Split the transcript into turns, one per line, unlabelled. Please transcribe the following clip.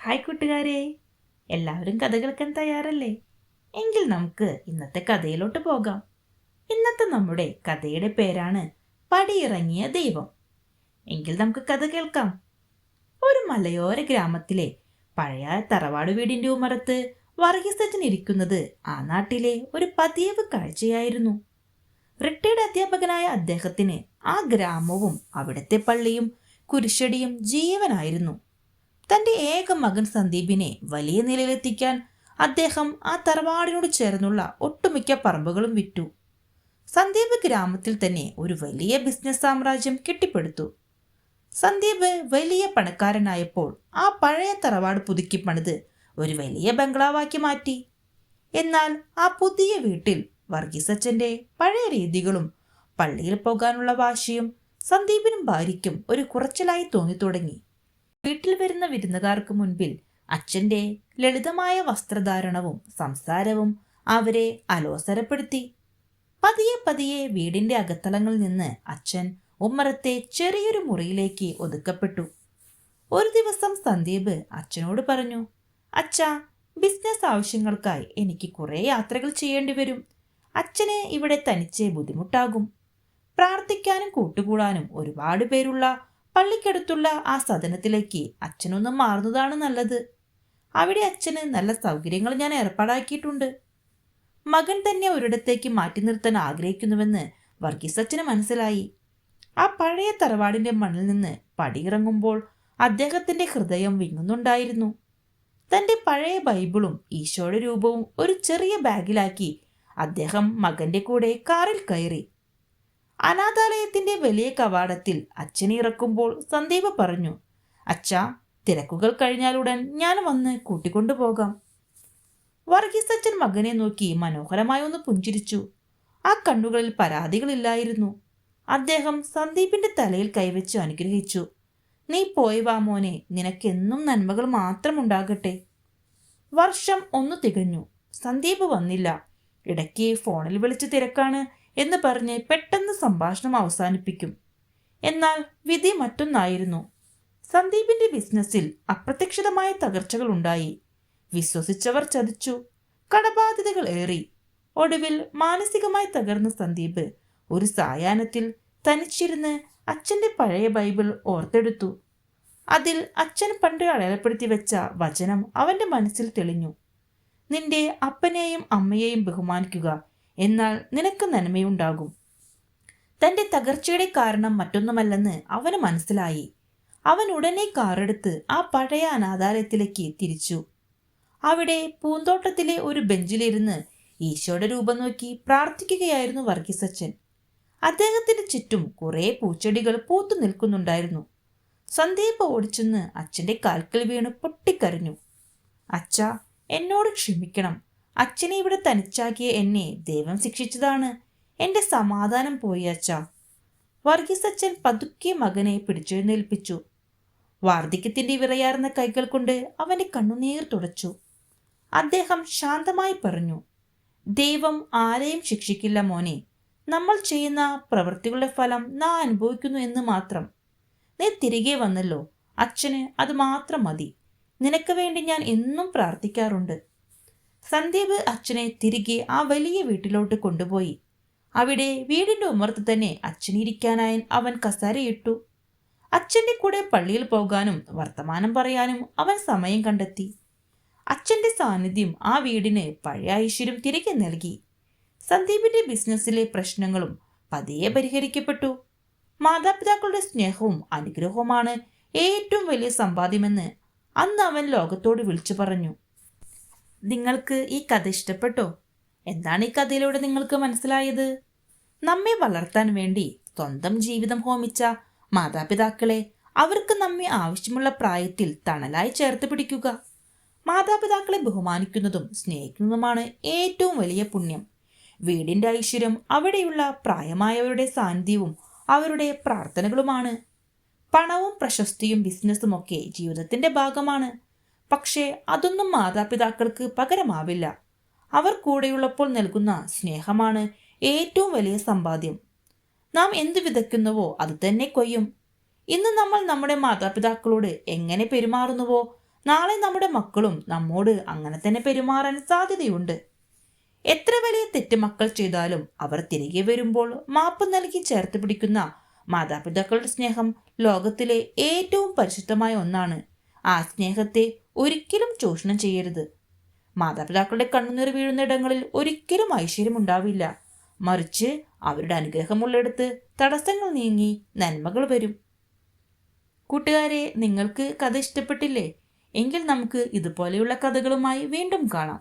Hi കൂട്ടുകാരെ, എല്ലാവരും കഥ കേൾക്കാൻ തയ്യാറല്ലേ? എങ്കിൽ നമുക്ക് ഇന്നത്തെ കഥയിലോട്ട് പോകാം. ഇന്നത്തെ നമ്മുടെ കഥയുടെ പേരാണ് പടിയിറങ്ങിയ ദൈവം. എങ്കിൽ നമുക്ക് കഥ കേൾക്കാം. ഒരു മലയോര ഗ്രാമത്തിലെ പഴയ തറവാട് വീടിന്റെ ഉമ്മറത്ത് വർഗീസച്ചൻ ഇരിക്കുന്നത് ആ നാട്ടിലെ ഒരു പതിവ് കാഴ്ചയായിരുന്നു. റിട്ടയർഡ് അധ്യാപകനായ അദ്ദേഹത്തിന് ആ ഗ്രാമവും അവിടുത്തെ പള്ളിയും കുരിശടിയും ജീവനായിരുന്നു. തന്റെ ഏക മകൻ സന്ദീപിനെ വലിയ നിലയിലെത്തിക്കാൻ അദ്ദേഹം ആ തറവാടിനോട് ചേർന്നുള്ള ഒട്ടുമിക്ക പറമ്പുകളും വിറ്റു. സന്ദീപ് ഗ്രാമത്തിൽ തന്നെ ഒരു വലിയ ബിസിനസ് സാമ്രാജ്യം കെട്ടിപ്പടുത്തു. സന്ദീപ് വലിയ പണക്കാരനായപ്പോൾ ആ പഴയ തറവാട് പുതുക്കി പണിത് ഒരു വലിയ ബംഗ്ലാവാക്കി മാറ്റി. എന്നാൽ ആ പുതിയ വീട്ടിൽ വർഗീസച്ചന്റെ പഴയ രീതികളും പള്ളിയിൽ പോകാനുള്ള വാശിയും സന്ദീപിനും ഭാര്യയ്ക്കും ഒരു കുറച്ചിലായി തോന്നി തുടങ്ങി. വീട്ടിൽ വരുന്ന വിരുന്നുകാർക്ക് മുൻപിൽ അച്ഛന്റെ ലളിതമായ വസ്ത്രധാരണവും സംസാരവും അവരെ അലോസരപ്പെടുത്തി. പതിയെ പതിയെ വീടിന്റെ അകത്തളങ്ങളിൽ നിന്ന് അച്ഛൻ ഉമ്മറത്തെ ചെറിയൊരു മുറിയിലേക്ക് ഒതുക്കപ്പെട്ടു. ഒരു ദിവസം സന്ദീപ് അച്ഛനോട് പറഞ്ഞു, അച്ഛാ, ബിസിനസ് ആവശ്യങ്ങൾക്കായി എനിക്ക് കുറെ യാത്രകൾ ചെയ്യേണ്ടി വരും. അച്ഛന് ഇവിടെ തനിച്ച് ബുദ്ധിമുട്ടാകും. പ്രാർത്ഥിക്കാനും കൂട്ടുകൂടാനും ഒരുപാട് പേരുള്ള പള്ളിക്കടുത്തുള്ള ആ സദനത്തിലേക്ക് അച്ഛനൊന്നും മാറുന്നതാണ് നല്ലത്. അവിടെ അച്ഛന് നല്ല സൗകര്യങ്ങൾ ഞാൻ ഏർപ്പാടാക്കിയിട്ടുണ്ട്. മകൻ തന്നെ ഒരിടത്തേക്ക് മാറ്റി നിർത്താൻ ആഗ്രഹിക്കുന്നുവെന്ന് വർഗീസ് അച്ഛന് മനസ്സിലായി. ആ പഴയ തറവാടിന്റെ മണ്ണിൽ നിന്ന് പടിയിറങ്ങുമ്പോൾ അദ്ദേഹത്തിന്റെ ഹൃദയം വിങ്ങുന്നുണ്ടായിരുന്നു. തന്റെ പഴയ ബൈബിളും ഈശോയുടെ രൂപവും ഒരു ചെറിയ ബാഗിലാക്കി അദ്ദേഹം മകന്റെ കൂടെ കാറിൽ കയറി. അനാഥാലയത്തിന്റെ വലിയ കവാടത്തിൽ അച്ഛനെ ഇറക്കുമ്പോൾ സന്ദീപ് പറഞ്ഞു, അച്ഛാ, തിരക്കുകൾ കഴിഞ്ഞാലുടൻ ഞാൻ വന്ന് കൂട്ടിക്കൊണ്ടുപോകാം. വർഗീസ് അച്ഛൻ മകനെ നോക്കി മനോഹരമായി ഒന്ന് പുഞ്ചിരിച്ചു. ആ കണ്ണുകളിൽ പരാതികളില്ലായിരുന്നു. അദ്ദേഹം സന്ദീപിന്റെ തലയിൽ കൈവച്ച് അനുഗ്രഹിച്ചു. നീ പോയി വാ മോനെ, നിനക്കെന്നും നന്മകൾ മാത്രം ഉണ്ടാകട്ടെ. വർഷം ഒന്ന് തികഞ്ഞു. സന്ദീപ് വന്നില്ല. ഇടയ്ക്ക് ഫോണിൽ വിളിച്ച് തിരക്കാണ് എന്ന് പറഞ്ഞ് പെട്ടെന്ന് സംഭാഷണം അവസാനിപ്പിക്കും. എന്നാൽ വിധി മറ്റൊന്നായിരുന്നു. സന്ദീപിന്റെ ബിസിനസ്സിൽ അപ്രതീക്ഷിതമായ തകർച്ചകൾ ഉണ്ടായി. വിശ്വസിച്ചവർ ചതിച്ചു. കടബാധ്യതകൾ ഏറി. ഒടുവിൽ മാനസികമായി തകർന്ന സന്ദീപ് ഒരു സായാഹ്നത്തിൽ തനിച്ചിരുന്ന് അച്ഛന്റെ പഴയ ബൈബിൾ ഓർത്തെടുത്തു. അതിൽ അച്ഛൻ പണ്ട് അടയാളപ്പെടുത്തി വെച്ച വചനം അവന്റെ മനസ്സിൽ തെളിഞ്ഞു. നിന്റെ അപ്പനെയും അമ്മയെയും ബഹുമാനിക്കുക, എന്നാൽ നിനക്ക് നന്മയുണ്ടാകും. തന്റെ തകർച്ചയുടെ കാരണം മറ്റൊന്നുമല്ലെന്ന് അവന് മനസ്സിലായി. അവൻ ഉടനെ കാറെടുത്ത് ആ പഴയ അനാഥാലയത്തിലേക്ക് തിരിച്ചു. അവിടെ പൂന്തോട്ടത്തിലെ ഒരു ബെഞ്ചിലിരുന്ന് ഈശോയുടെ രൂപം നോക്കി പ്രാർത്ഥിക്കുകയായിരുന്നു വർഗീസ് അച്ഛൻ. അദ്ദേഹത്തിന് ചുറ്റും കുറെ പൂച്ചെടികൾ പൂത്തു നിൽക്കുന്നുണ്ടായിരുന്നു. സന്ദീപ് ഓടിച്ചെന്ന് അച്ഛന്റെ കാൽക്കൽ വീണ് പൊട്ടിക്കരഞ്ഞു. അച്ഛാ, എന്നോട് ക്ഷമിക്കണം. അച്ഛനെ ഇവിടെ തനിച്ചാക്കിയ എന്നെ ദൈവം ശിക്ഷിച്ചതാണ്. എന്റെ സമാധാനം പോയി അച്ഛാ. വർഗീസ് അച്ഛൻ പതുക്കെ മകനെ പിടിച്ചെഴുന്നേൽപ്പിച്ചു. വാർദ്ധക്യത്തിന്റെ വിറയാർന്ന കൈകൾ കൊണ്ട് അവന്റെ കണ്ണുനീർ തുടച്ചു. അദ്ദേഹം ശാന്തമായി പറഞ്ഞു, ദൈവം ആരെയും ശിക്ഷിക്കില്ല മോനെ. നമ്മൾ ചെയ്യുന്ന പ്രവൃത്തികളുടെ ഫലം നാം അനുഭവിക്കുന്നു എന്ന് മാത്രം. നീ തിരികെ വന്നല്ലോ, അച്ഛന് അത് മാത്രം മതി. നിനക്ക് വേണ്ടി ഞാൻ എന്നും പ്രാർത്ഥിക്കാറുണ്ട്. സന്ദീപ് അച്ഛനെ തിരികെ ആ വലിയ വീട്ടിലോട്ട് കൊണ്ടുപോയി. അവിടെ വീടിന്റെ ഉമ്മറത്ത് തന്നെ അച്ഛനിരിക്കാനായി അവൻ കസേരയിട്ടു. അച്ഛന്റെ കൂടെ പള്ളിയിൽ പോകാനും വർത്തമാനം പറയാനും അവൻ സമയം കണ്ടെത്തി. അച്ഛന്റെ സാന്നിധ്യം ആ വീടിന് പഴയ ഐശ്വര്യം തിരികെ നൽകി. സന്ദീപിന്റെ ബിസിനസ്സിലെ പ്രശ്നങ്ങളും പതിയെ പരിഹരിക്കപ്പെട്ടു. മാതാപിതാക്കളുടെ സ്നേഹവും അനുഗ്രഹവുമാണ് ഏറ്റവും വലിയ സമ്പാദ്യമെന്ന് അന്ന് അവൻ ലോകത്തോട് വിളിച്ചു പറഞ്ഞു. നിങ്ങൾക്ക് ഈ കഥ ഇഷ്ടപ്പെട്ടോ? എന്താണ് ഈ കഥയിലൂടെ നിങ്ങൾക്ക് മനസ്സിലായത്? നമ്മെ വളർത്താൻ വേണ്ടി സ്വന്തം ജീവിതം ഹോമിച്ച മാതാപിതാക്കളെ അവർക്ക് നമ്മെ ആവശ്യമുള്ള പ്രായത്തിൽ തണലായി ചേർത്ത് പിടിക്കുക. മാതാപിതാക്കളെ ബഹുമാനിക്കുന്നതും സ്നേഹിക്കുന്നതുമാണ് ഏറ്റവും വലിയ പുണ്യം. വീടിന്റെ ഐശ്വര്യം അവിടെയുള്ള പ്രായമായവരുടെ സാന്നിധ്യവും അവരുടെ പ്രാർത്ഥനകളുമാണ്. പണവും പ്രശസ്തിയും ബിസിനസ്സും ഒക്കെ ജീവിതത്തിന്റെ ഭാഗമാണ്. പക്ഷേ അതൊന്നും മാതാപിതാക്കൾക്ക് പകരമാവില്ല. അവർ കൂടെയുള്ളപ്പോൾ നൽകുന്ന സ്നേഹമാണ് ഏറ്റവും വലിയ സമ്പാദ്യം. നാം എന്ത് വിതയ്ക്കുന്നുവോ അത് തന്നെ കൊയ്യും. ഇന്ന് നമ്മൾ നമ്മുടെ മാതാപിതാക്കളോട് എങ്ങനെ പെരുമാറുന്നുവോ നാളെ നമ്മുടെ മക്കളും നമ്മോട് അങ്ങനെ തന്നെ പെരുമാറാൻ സാധ്യതയുണ്ട്. എത്ര വലിയ തെറ്റ് മക്കൾ ചെയ്താലും അവർ തിരികെ വരുമ്പോൾ മാപ്പ് നൽകി ചേർത്ത് പിടിക്കുന്ന മാതാപിതാക്കളുടെ സ്നേഹം ലോകത്തിലെ ഏറ്റവും പരിശുദ്ധമായ ഒന്നാണ്. ആ സ്നേഹത്തെ ഒരിക്കലും ചൂഷണം ചെയ്യരുത്. മാതാപിതാക്കളുടെ കണ്ണുനീർ വീഴുന്ന ഇടങ്ങളിൽ ഒരിക്കലും ഐശ്വര്യം ഉണ്ടാവില്ല. മറിച്ച് അവരുടെ അനുഗ്രഹമുള്ളിടത്ത് തടസ്സങ്ങൾ നീങ്ങി നന്മകൾ വരും. കൂട്ടുകാരെ, നിങ്ങൾക്ക് കഥ ഇഷ്ടപ്പെട്ടില്ലേ? എങ്കിൽ നമുക്ക് ഇതുപോലെയുള്ള കഥകളുമായി വീണ്ടും കാണാം.